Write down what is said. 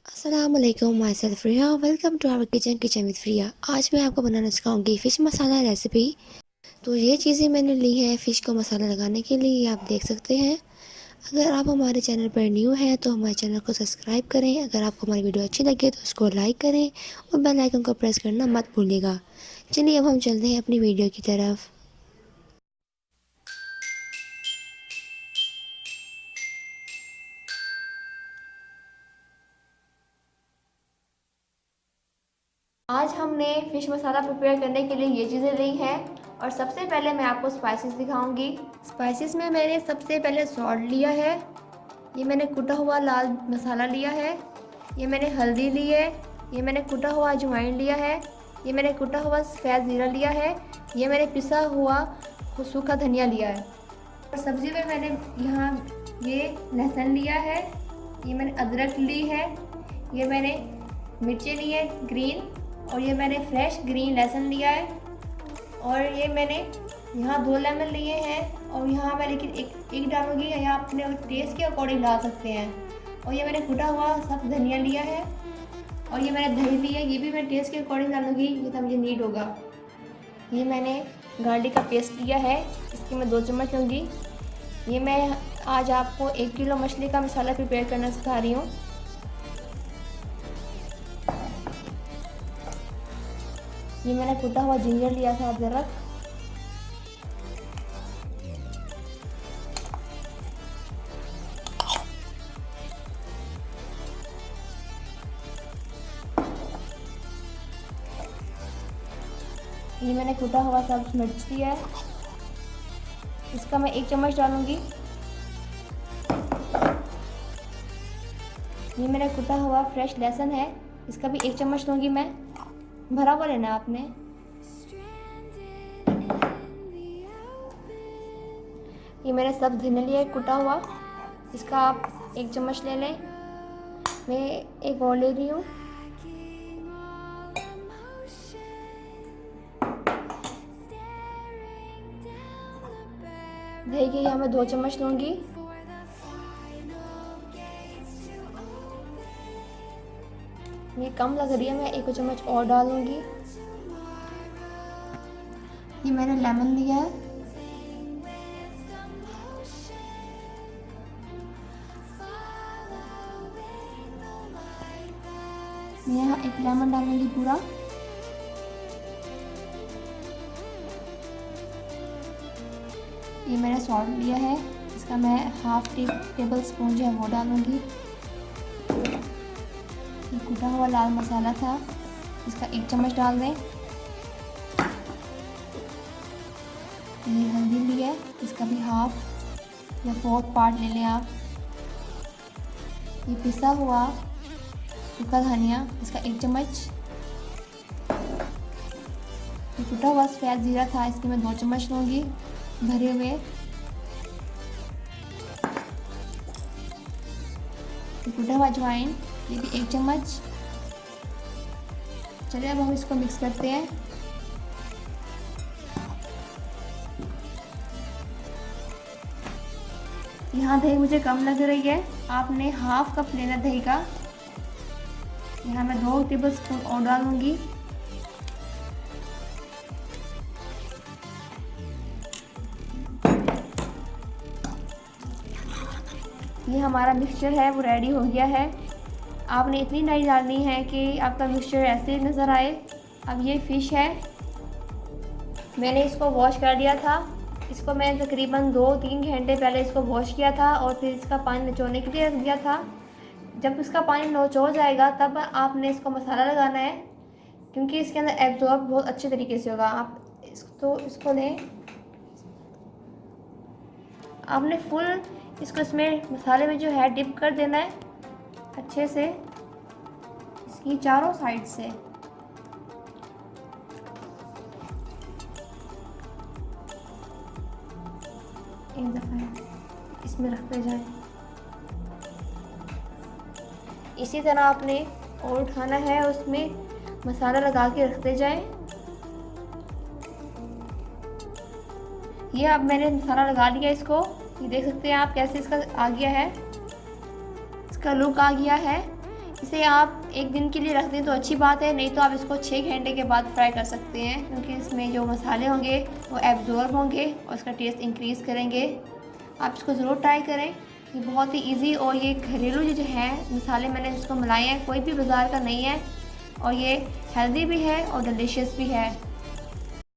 अस्सलामुअलैकुम, myself Riya. Welcome to our kitchen with Riya. आज मैं आपको बनाना सिखाऊंगी फ़िश मसाला रेसिपी। तो ये चीज़ें मैंने ली हैं फ़िश को मसाला लगाने के लिए, ये आप देख सकते हैं। अगर आप हमारे चैनल पर न्यू हैं तो हमारे चैनल को सब्सक्राइब करें। अगर आपको हमारी वीडियो अच्छी लगे तो उसको लाइक करें और बेल आइकन को प्रेस करना मत भूलिएगा। चलिए अब हम चलते हैं अपनी वीडियो की तरफ। आज हमने फ़िश मसाला प्रिपेयर करने के लिए ये चीज़ें ली हैं और सबसे पहले मैं आपको स्पाइसेस दिखाऊंगी। स्पाइसेस में मैंने सबसे पहले सॉल्ट लिया है, ये मैंने कुटा हुआ लाल मसाला लिया है, ये मैंने हल्दी ली है, ये मैंने कुटा हुआ अजवाइन लिया है, ये मैंने कुटा हुआ सफ़ेद ज़ीरा लिया है, ये मैंने पिसा हुआ सूखा धनिया लिया है। और सब्ज़ी में मैंने यहाँ ये लहसुन लिया है, ये मैंने अदरक ली है, ये मैंने मिर्चें ली है ग्रीन, और ये मैंने फ्रेश ग्रीन लहसुन लिया है, और ये मैंने यहाँ 2 लेमन लिए हैं, और यहाँ मैं लेकिन एक डालूंगी, यहाँ अपने टेस्ट के अकॉर्डिंग डाल सकते हैं। और ये मैंने कुटा हुआ सब धनिया लिया है, और ये मैंने दही ली है, ये भी मैं टेस्ट के अकॉर्डिंग डालूंगी, ये तो मुझे नीड होगा। ये मैंने गार्लिक का पेस्ट लिया है, इसकी मैं 2 चम्मच लूँगी। ये मैं आज आपको 1 किलो मछली का मसाला प्रिपेयर करना सिखा रही हूँ। ये मैंने कुटा हुआ जिंजर लिया था, अदरक। ये मैंने कुटा हुआ सब्ज मिर्च लिया है, इसका मैं 1 चम्मच डालूंगी। ये मेरा कुटा हुआ फ्रेश लहसुन है, इसका भी 1 चम्मच लूँगी मैं। भरा हुआ लेना आपने। ये मैंने सब धनिया लिया है कुटा हुआ, इसका आप 1 चम्मच ले लें। मैं एक और ले रही हूँ। दही के यहाँ मैं 2 चम्मच लूँगी। ये कम लग रही है, मैं 1 चम्मच और डालूँगी। ये मैंने लेमन लिया है, मैं यहाँ 1 लेमन डालूँगी पूरा। ये मैंने सॉल्ट लिया है, इसका मैं हाफ टेबल स्पून जो है वो डालूँगी। ये कुटा हुआ लाल मसाला था, इसका 1 चम्मच डाल दें। ये हल्दी ली है, इसका भी हाफ या 4th पार्ट ले लें आप। ये पिसा हुआ सूखा धनिया, इसका 1 चम्मच। ये कुटा हुआ सफ़ेद ज़ीरा था, इसके मैं 2 चम्मच लूँगी भरे हुए। ये कुटा हुआ अजवाइन, ये भी 1 चम्मच। चलिए अब हम इसको मिक्स करते हैं। यहाँ दही मुझे कम लग रही है, आपने हाफ कप लेना दही का। यहाँ मैं 2 टेबल स्पून और डालूंगी। ये हमारा मिक्सचर है वो रेडी हो गया है। आपने इतनी नहीं डालनी है कि आपका मिक्सचर ऐसे नज़र आए। अब ये फ़िश है, मैंने इसको वॉश कर लिया था। इसको मैंने तकरीबन 2-3 घंटे पहले इसको वॉश किया था और फिर इसका पानी निचोड़ने के लिए रख दिया था। जब इसका पानी निचोड़ जाएगा तब आपने इसको मसाला लगाना है, क्योंकि इसके अंदर एब्जॉर्ब बहुत अच्छे तरीके से होगा। आप इसको लें, आपने फुल इसको इसमें मसाले में जो है डिप कर देना है अच्छे से, इसकी चारों साइड से। एक दफ़ा इसमें रखते जाएं। इसी तरह आपने और उठाना है, उसमें मसाला लगा के रखते जाएं। ये अब मैंने मसाला लगा लिया इसको, ये देख सकते हैं आप कैसे इसका आ गया है, इसका लुक आ गया है। इसे आप एक दिन के लिए रख दें तो अच्छी बात है, नहीं तो आप इसको 6 घंटे के बाद फ्राई कर सकते हैं, क्योंकि इसमें जो मसाले होंगे वो एब्जॉर्ब होंगे और इसका टेस्ट इंक्रीज़ करेंगे। आप इसको ज़रूर ट्राई करें। ये बहुत ही इजी और ये घरेलू जो है मसाले मैंने इसको मिलाए हैं, कोई भी बाज़ार का नहीं है और ये हेल्दी भी है और डिलीशियस भी है।